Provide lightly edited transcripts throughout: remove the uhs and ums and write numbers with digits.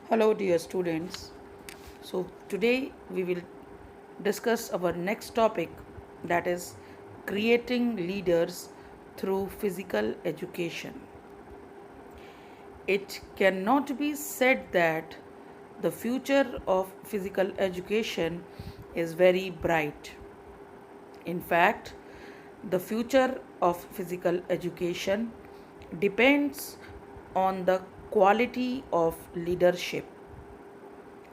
Hello, dear students. So, today we will discuss our next topic, that is creating leaders through physical education. It cannot be said that the future of physical education is very bright. In fact, the future of physical education depends on the quality of leadership.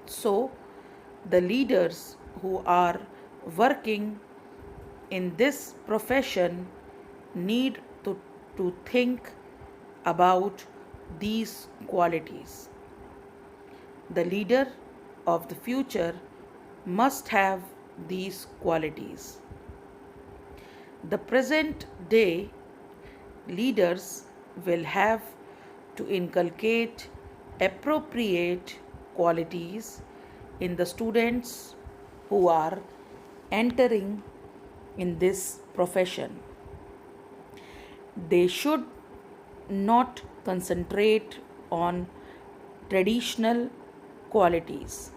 So, the leaders who are working in this profession need to think about these qualities. The leader of the future must have these qualities. The present day leaders will have to inculcate appropriate qualities in the students who are entering in this profession. They should not concentrate on traditional qualities.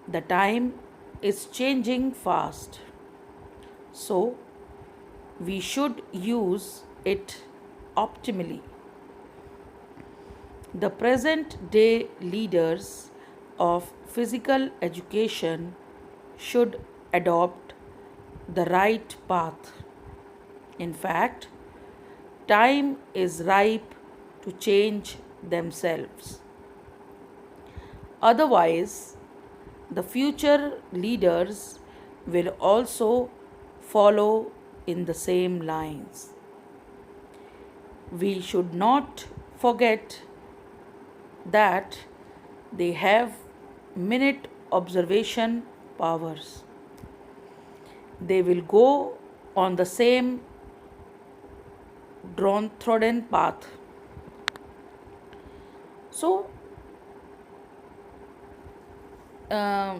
The time is changing fast, so we should use it optimally. The present day leaders of physical education should adopt the right path. In fact, time is ripe to change themselves. Otherwise, the future leaders will also follow in the same lines. We should not forget that they have minute observation powers. They will go on the same trodden path. So, uh,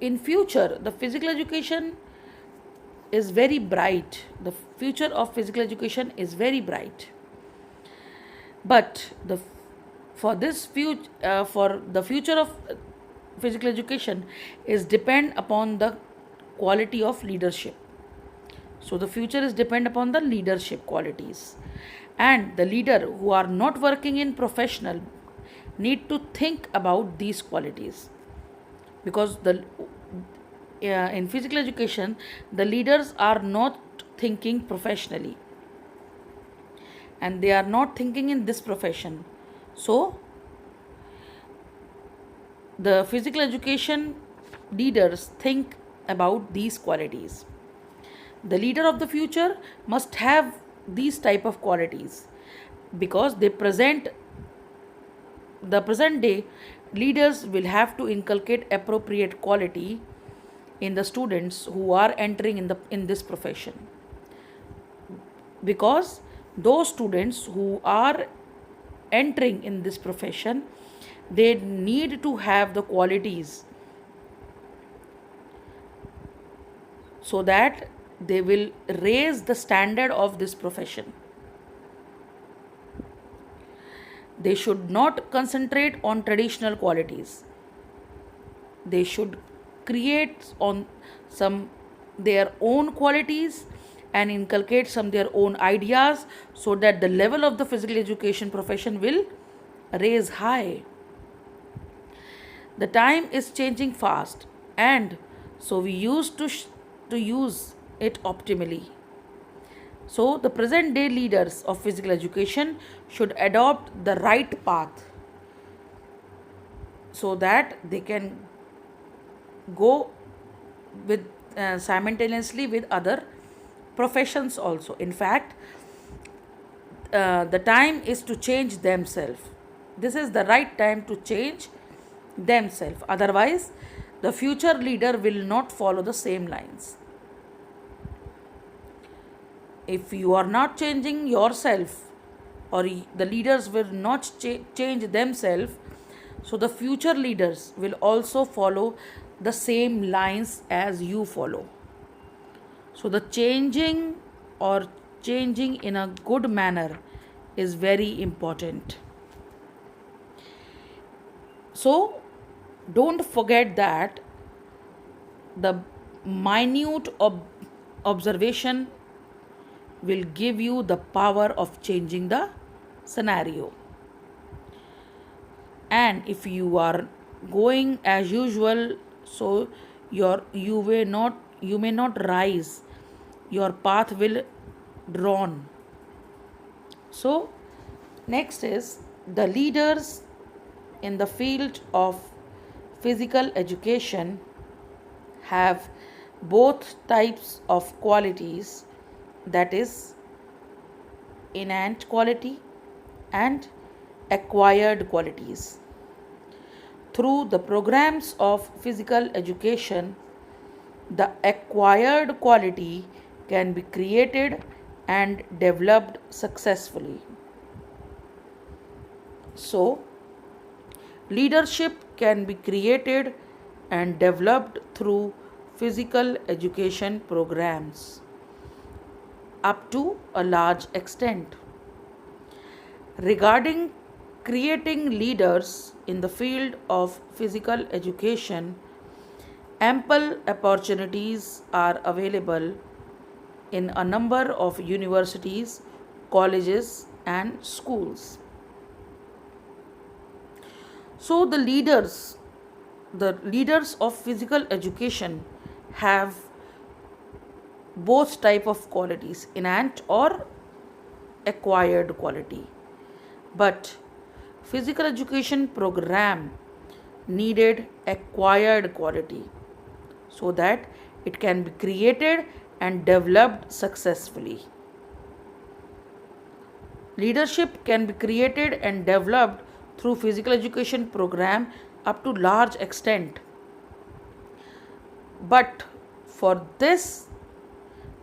in future, the physical education is very bright. The future of physical education is very bright. But for the future of physical education is depend upon the quality of leadership. So the future is depend upon the leadership qualities, and the leader who are not working in professional need to think about these qualities, because the in physical education the leaders are not thinking professionally and they are not thinking in this profession. So the physical education leaders think about these qualities. The leader of the future must have these type of qualities, because they present the present day leaders will have to inculcate appropriate quality in the students who are entering in this profession, because those students who are entering in this profession, they need to have the qualities so that they will raise the standard of this profession. They should not concentrate on traditional qualities. They should create on some their own qualities and inculcate some their own ideas, so that the level of the physical education profession will raise high. The time is changing fast, and so we used to use it optimally. So the present day leaders of physical education should adopt the right path, so that they can go with simultaneously with other professions also. In fact, the time is to change themselves. This is the right time to change themselves. Otherwise, the future leader will not follow the same lines. If you are not changing yourself, or the leaders will not change themselves, so the future leaders will also follow the same lines as you follow. So the changing in a good manner is very important. So don't forget that the minute observation will give you the power of changing the scenario. And if you are going as usual, so you may not rise, your path will drawn. So next is the leaders in the field of physical education have both types of qualities, that is innate quality and acquired qualities. Through the programs of physical education, the acquired quality can be created and developed successfully. So, leadership can be created and developed through physical education programs up to a large extent. Regarding creating leaders in the field of physical education, ample opportunities are available in a number of universities, colleges, and schools. So the leaders of physical education have both type of qualities, innate or acquired quality. But physical education program needed acquired quality so that it can be created and developed successfully. Leadership can be created and developed through physical education program up to large extent. But for this,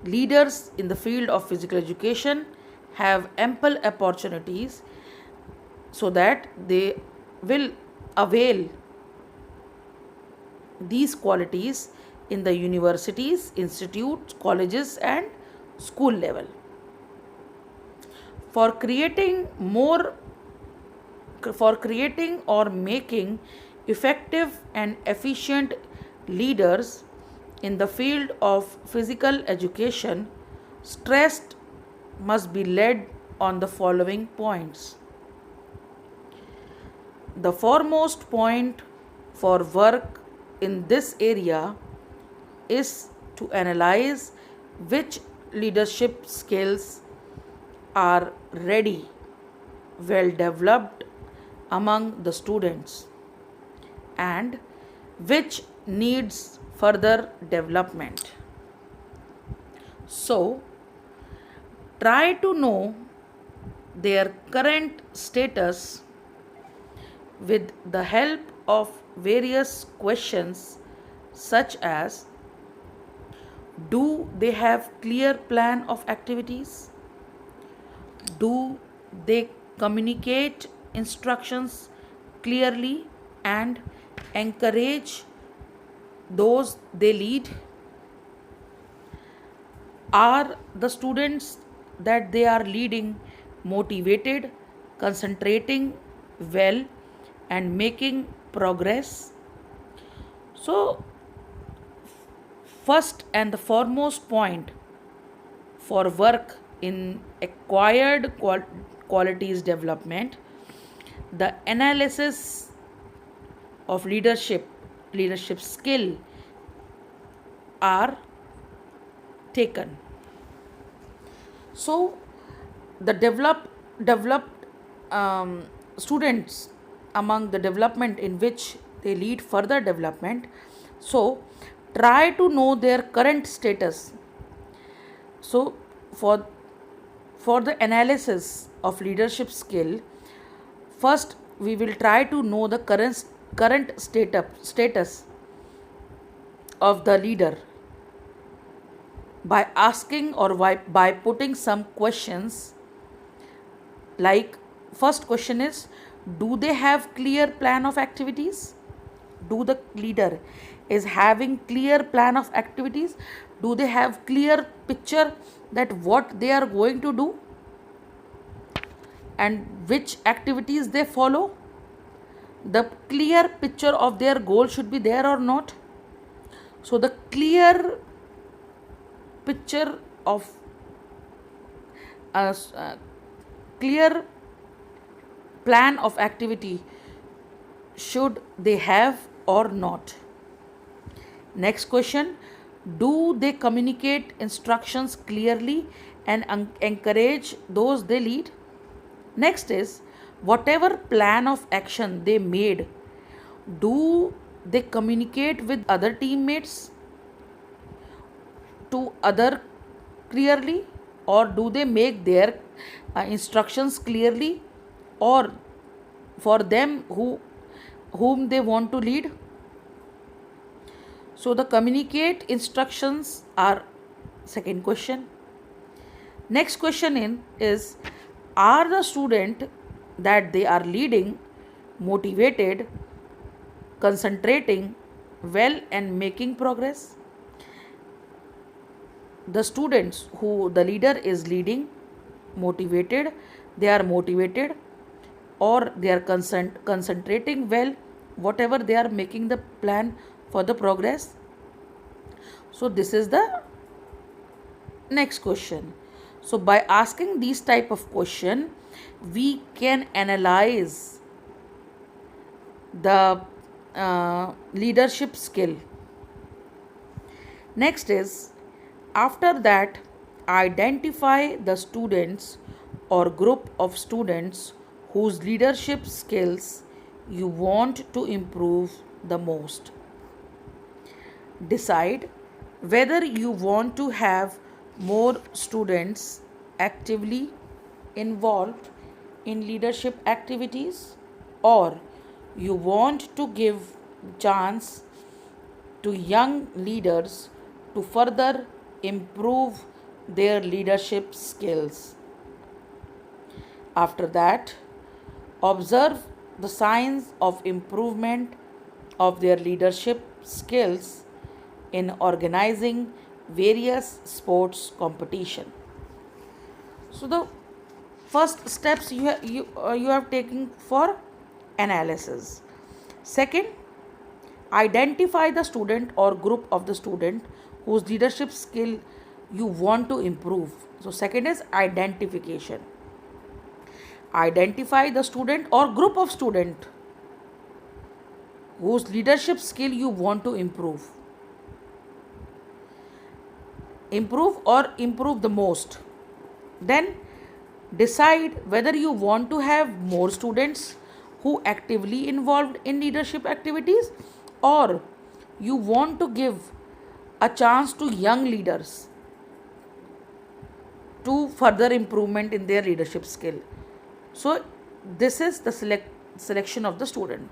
leaders in the field of physical education have ample opportunities so that they will avail these qualities in the universities, institutes, colleges, and school level. For creating or making effective and efficient leaders in the field of physical education, stress must be laid on the following points. The foremost point for work in this area is to analyze which leadership skills are ready, well developed among the students, and which needs further development. So, try to know their current status with the help of various questions such as: do they have clear plan of activities? Do they communicate instructions clearly and encourage those they lead? Are the students that they are leading motivated, concentrating well, and making progress? So, first and the foremost point for work in acquired qualities development, the analysis of leadership skill are taken. So the developed students among the development in which they lead further development. So try to know their current status. So for the analysis of leadership skill, first we will try to know the current status of the leader by asking or by putting some questions. Like, first question is, do they have clear plan of activities? Do the leader is having clear plan of activities? Do they have clear picture that what they are going to do and which activities they follow? The clear picture of their goal should be there or not. So the picture of clear plan of activity should they have or not. Next question, do they communicate instructions clearly and encourage those they lead? Next is, whatever plan of action they made, do they communicate with other teammates to other clearly, or do they make their instructions clearly or for them whom they want to lead? So the communicate instructions are second question. Next question is, are the student that they are leading motivated, concentrating well and making progress? The students who the leader is leading motivated, they are motivated or they are concentrating well, whatever they are making the plan for the progress. So this is the next question. So by asking these type of question, we can analyze the leadership skill. Next is, after that, identify the students or group of students whose leadership skills you want to improve the most. Decide whether you want to have more students actively involved in leadership activities, or you want to give chance to young leaders to further improve their leadership skills. After that, observe the signs of improvement of their leadership skills in organizing various sports competition. So the first steps you have taken for analysis. Second, identify the student or group of the student whose leadership skill you want to improve. So second is identification. Identify the student or group of student whose leadership skill you want to improve or improve the most. Then decide whether you want to have more students who actively involved in leadership activities, or you want to give a chance to young leaders to further improvement in their leadership skill. So this is the selection of the student.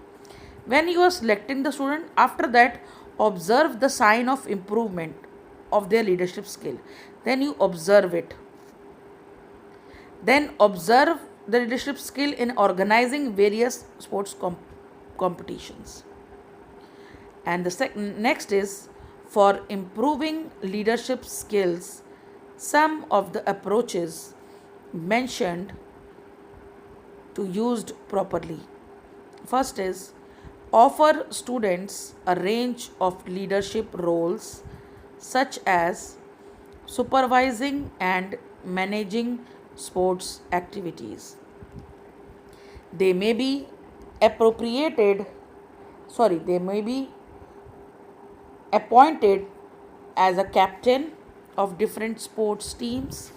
When you are selecting the student, after that observe the sign of improvement of their leadership skill. Then you observe it. Then observe the leadership skill in organizing various sports competitions. And the next is, for improving leadership skills, some of the approaches mentioned to used properly. First is, offer students a range of leadership roles such as supervising and managing sports activities. They may be appointed as a captain of different sports teams,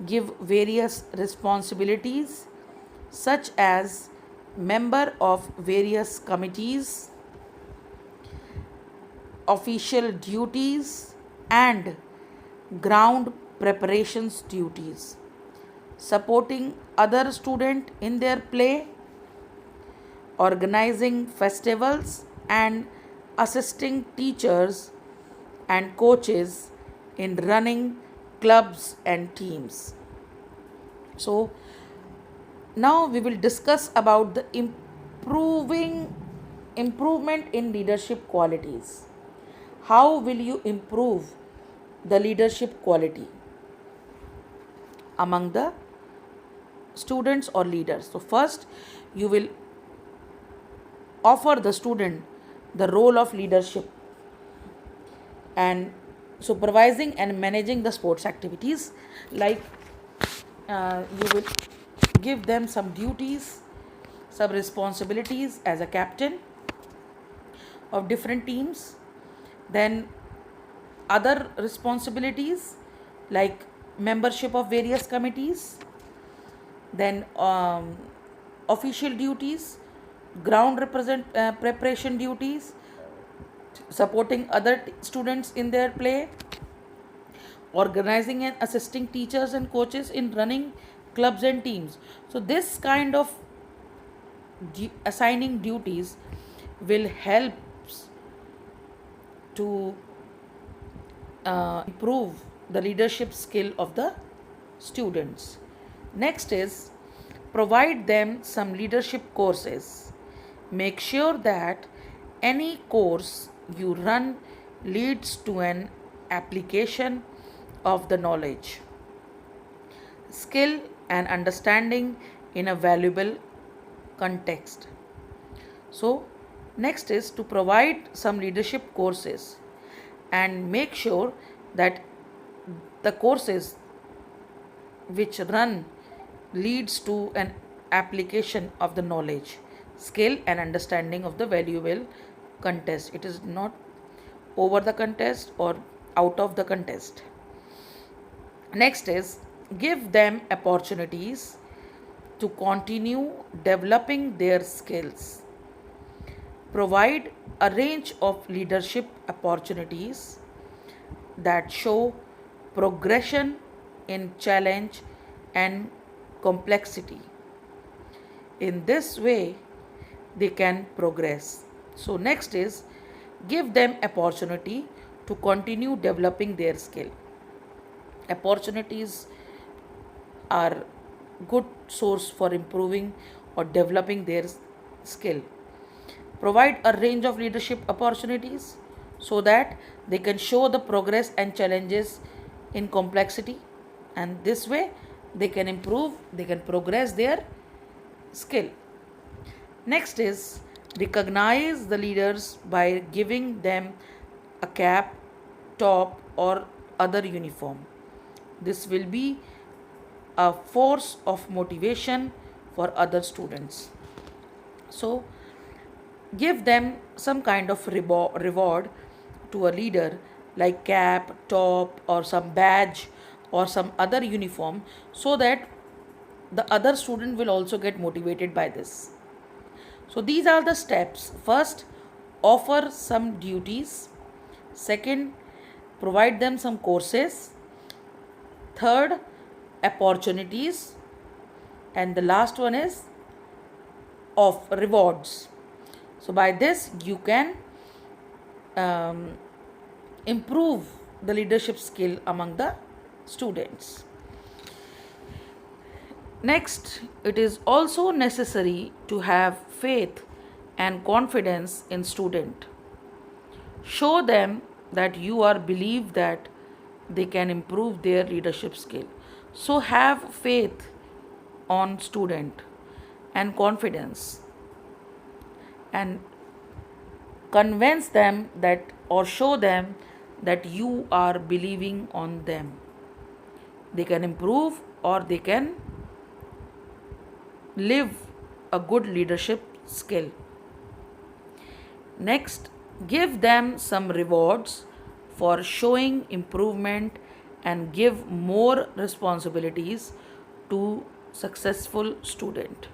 give various responsibilities such as member of various committees, official duties and ground preparations duties, supporting other students in their play, organizing festivals and assisting teachers and coaches in running clubs and teams. So now we will discuss about the improvement in leadership qualities. How will you improve the leadership quality among the students or leaders? So first, you will offer the student the role of leadership and supervising and managing the sports activities. Like you will give them some duties, some responsibilities as a captain of different teams, then other responsibilities like membership of various committees, then official duties, ground preparation duties, supporting other students in their play, organizing and assisting teachers and coaches in running clubs and teams. So this kind of assigning duties will help to improve the leadership skill of the students. Next is provide them some leadership courses. Make sure that any course you run leads to an application of the knowledge, skill, and understanding in a valuable context. So, next is to provide some leadership courses and make sure that the courses which run leads to an application of the knowledge, skill, and understanding of the valuable contest. It is not over the contest or out of the contest. Next is give them opportunities to continue developing their skills. Provide a range of leadership opportunities that show progression in challenge and complexity. In this way, they can progress. So, next is give them opportunity to continue developing their skill. Opportunities are good source for improving or developing their skill. Provide a range of leadership opportunities so that they can show the progress and challenges in complexity, and this way they can improve, they can progress their skill. Next is recognize the leaders by giving them a cap, top, or other uniform. This will be a force of motivation for other students. So, give them some kind of reward to a leader like cap, top, or some badge or some other uniform, so that the other student will also get motivated by this. So these are the steps. First, offer some duties. Second, provide them some courses. Third, opportunities. And the last one is of rewards. So by this you can improve the leadership skill among the students. Next, it is also necessary to have faith and confidence in student. Show them that you are believe that they can improve their leadership skill. So have faith on student and confidence, and convince them that, or show them that you are believing on them. They can improve or they can live a good leadership skill. Next, give them some rewards for showing improvement and give more responsibilities to successful student.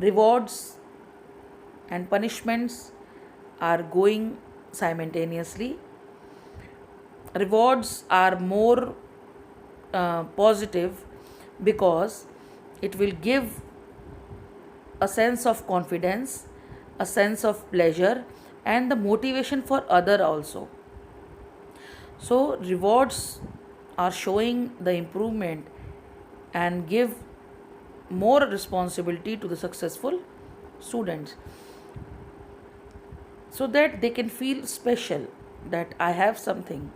Rewards and punishments are going simultaneously. Rewards are more positive because it will give a sense of confidence, a sense of pleasure, and the motivation for other also. So rewards are showing the improvement and give more responsibility to the successful students, so that they can feel special, that I have something,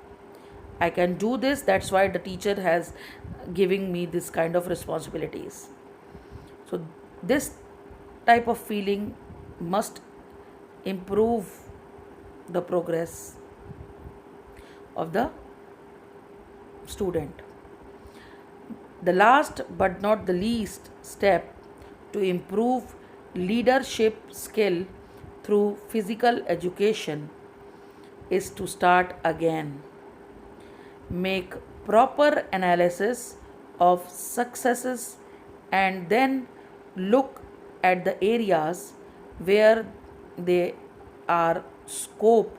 I can do this, that's why the teacher has giving me this kind of responsibilities. So this type of feeling must improve the progress of the student. The last but not the least step to improve leadership skill through physical education is to start again. Make proper analysis of successes and then look at the areas where there are scope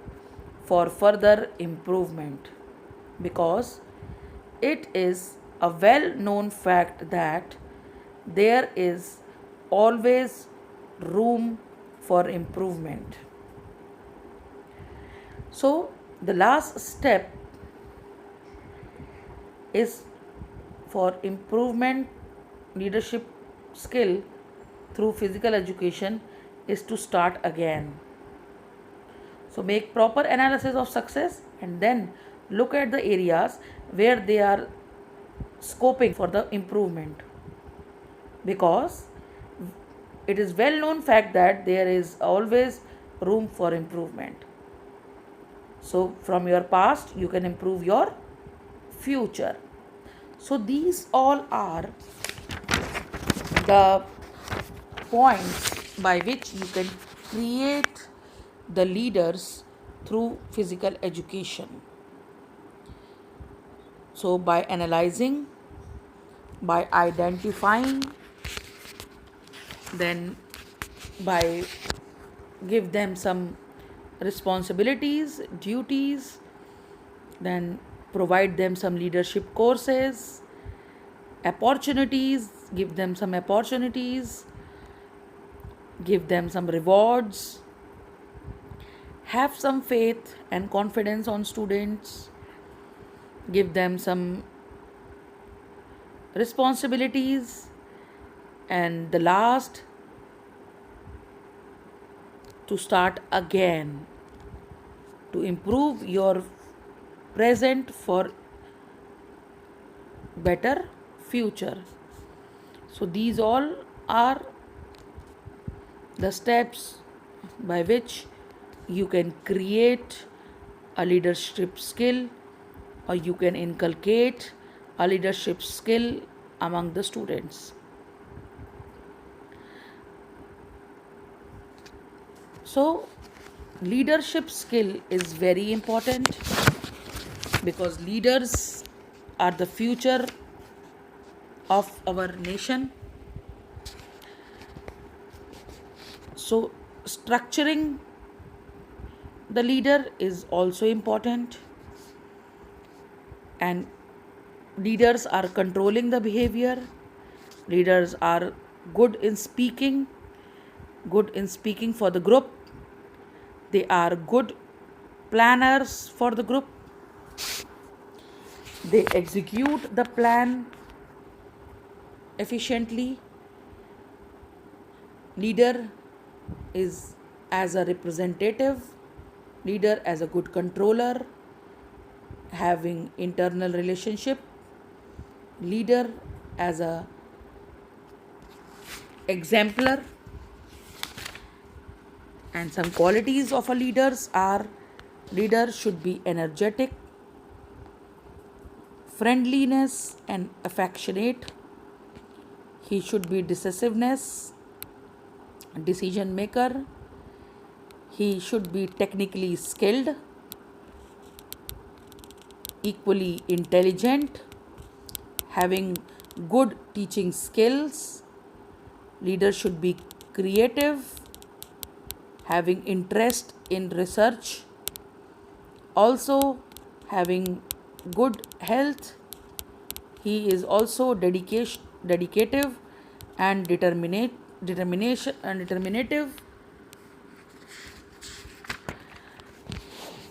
for further improvement, because it is a well known fact that there is always room for improvement. So, the last step is for improvement leadership skill through physical education is to start again. So make proper analysis of success and then look at the areas where they are scoping for the improvement, because it is well known fact that there is always room for improvement. So from your past you can improve your future. So these all are the points by which you can create the leaders through physical education. So by analyzing, by identifying, then by give them some responsibilities, duties, then provide them some leadership courses, opportunities, give them some opportunities, give them some rewards, have some faith and confidence on students, give them some responsibilities, and the last, to start again, to improve your present for better future. So these all are the steps by which you can create a leadership skill, or you can inculcate a leadership skill among the students. So leadership skill is very important, because leaders are the future of our nation. So structuring the leader is also important, and leaders are controlling the behavior. Leaders are good in speaking for the group. They are good planners for the group. They execute the plan efficiently. Leader is as a representative, leader as a good controller, having internal relationship, leader as a exemplar. And some qualities of a leaders are: leader should be energetic, friendliness and affectionate. He should be decisiveness, decision maker. He should be technically skilled, equally intelligent, having good teaching skills. Leader should be creative, having interest in research, also having good health. He is also dedicative and determinative.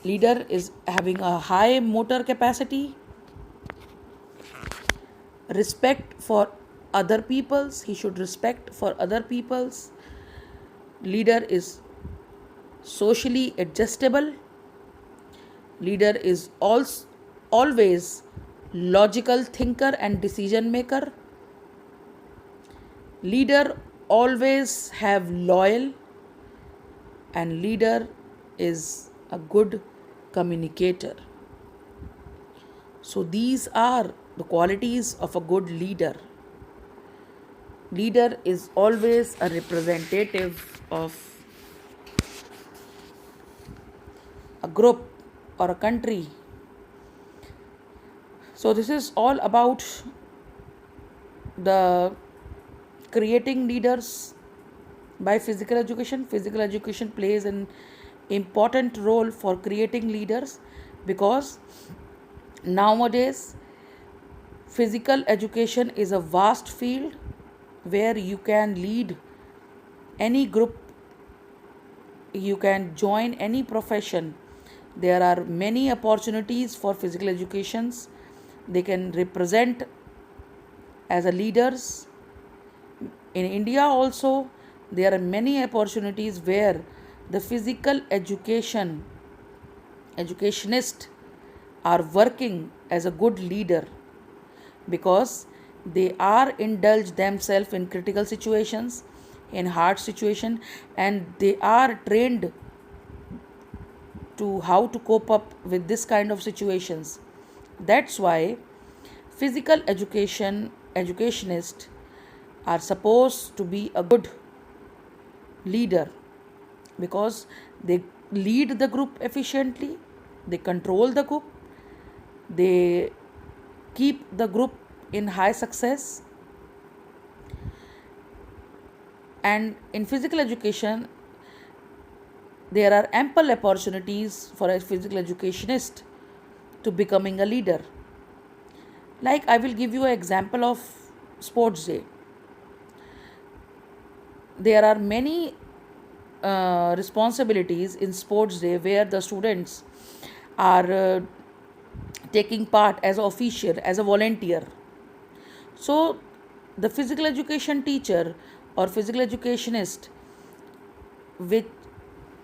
Leader is having a high motor capacity, respect for other peoples. He should respect for other peoples. Leader is socially adjustable. Leader is always logical thinker and decision maker. Leader always have loyal and leader is a good communicator. So these are the qualities of a good leader. Leader is always a representative of a group or a country. So this is all about the creating leaders by physical education. Physical education plays an important role for creating leaders, because nowadays physical education is a vast field where you can lead any group, you can join any profession. There are many opportunities for physical educations. They can represent as a leaders. In India also, there are many opportunities where the physical educationists are working as a good leader, because they are indulge themselves in critical situations, in hard situation, and they are trained to how to cope up with this kind of situations. That's why physical educationists are supposed to be a good leader, because they lead the group efficiently, they control the group, they keep the group in high success. And in physical education, there are ample opportunities for a physical educationist to becoming a leader. Like, I will give you an example of sports day. There are many responsibilities in sports day where the students are taking part as an official, as a volunteer. So the physical education teacher or physical educationist which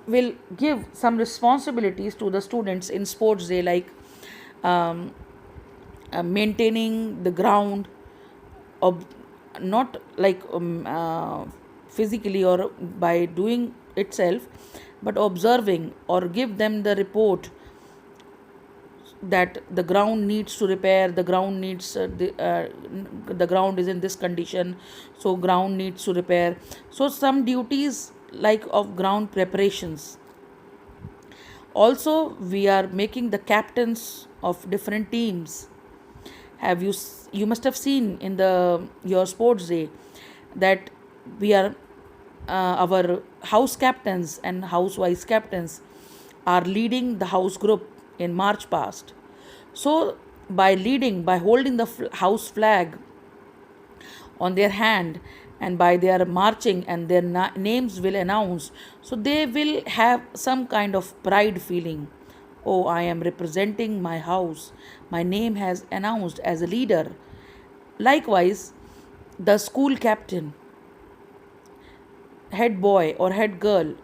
will give some responsibilities to the students in sports day, like um, maintaining the ground, ob- not like physically or by doing itself, but observing or give them the report that the ground needs to repair, the ground needs the ground is in this condition, so ground needs to repair. So some duties like of ground preparations. Also, we are making the captains of different teams. You must have seen in the your sports day that we are our house captains and house vice captains are leading the house group in march past. So by leading, by holding the house flag on their hand, and by their marching and their names will announce, so they will have some kind of pride feeling. Oh, I am representing my house, my name has announced as a leader. Likewise, the school captain, head boy or head girl,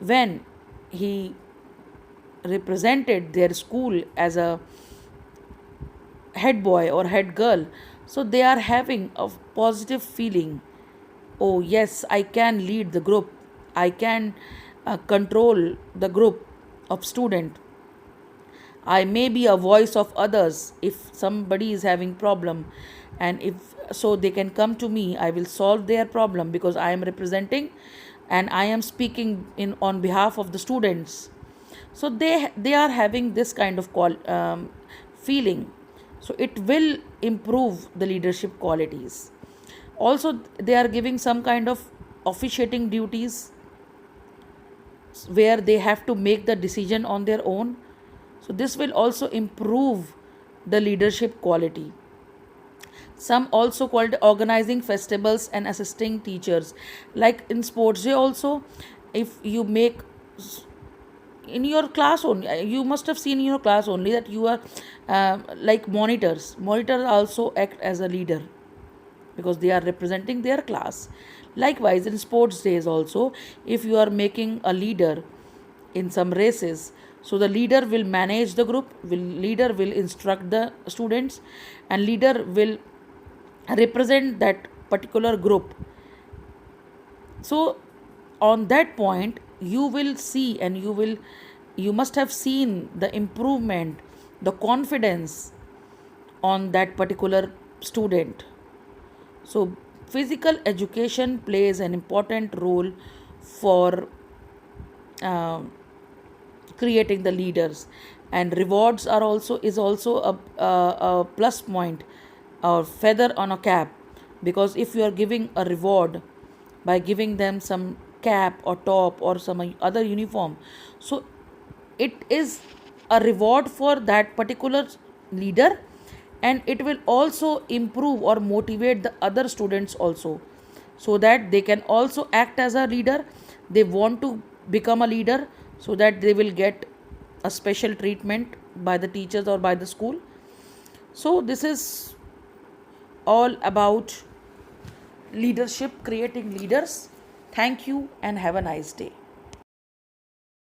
when he represented their school as a head boy or head girl, so they are having a positive feeling. Oh yes, I can lead the group, I can control the group of student, I may be a voice of others. If somebody is having problem, and if so they can come to me, I will solve their problem because I am representing and I am speaking in on behalf of the students. So they are having this kind of feeling. So it will improve the leadership qualities. Also, they are giving some kind of officiating duties where they have to make the decision on their own. So this will also improve the leadership quality. Some also called organizing festivals and assisting teachers. Like in sports day also, if you make in your class only, you must have seen in your class only that you are like monitors also act as a leader because they are representing their class. Likewise, in sports days also, if you are making a leader in some races, so the leader will manage the group, leader will instruct the students, and leader will represent that particular group. So on that point, you will see, and you must have seen the improvement, the confidence on that particular student. So physical education plays an important role for uh, creating the leaders, and rewards are also is also a plus point or feather on a cap, because if you are giving a reward by giving them some cap or top or some other uniform, so it is a reward for that particular leader, and it will also improve or motivate the other students also, so that they can also act as a leader. They want to become a leader, so that they will get a special treatment by the teachers or by the school. So this is all about leadership, creating leaders. Thank you and have a nice day.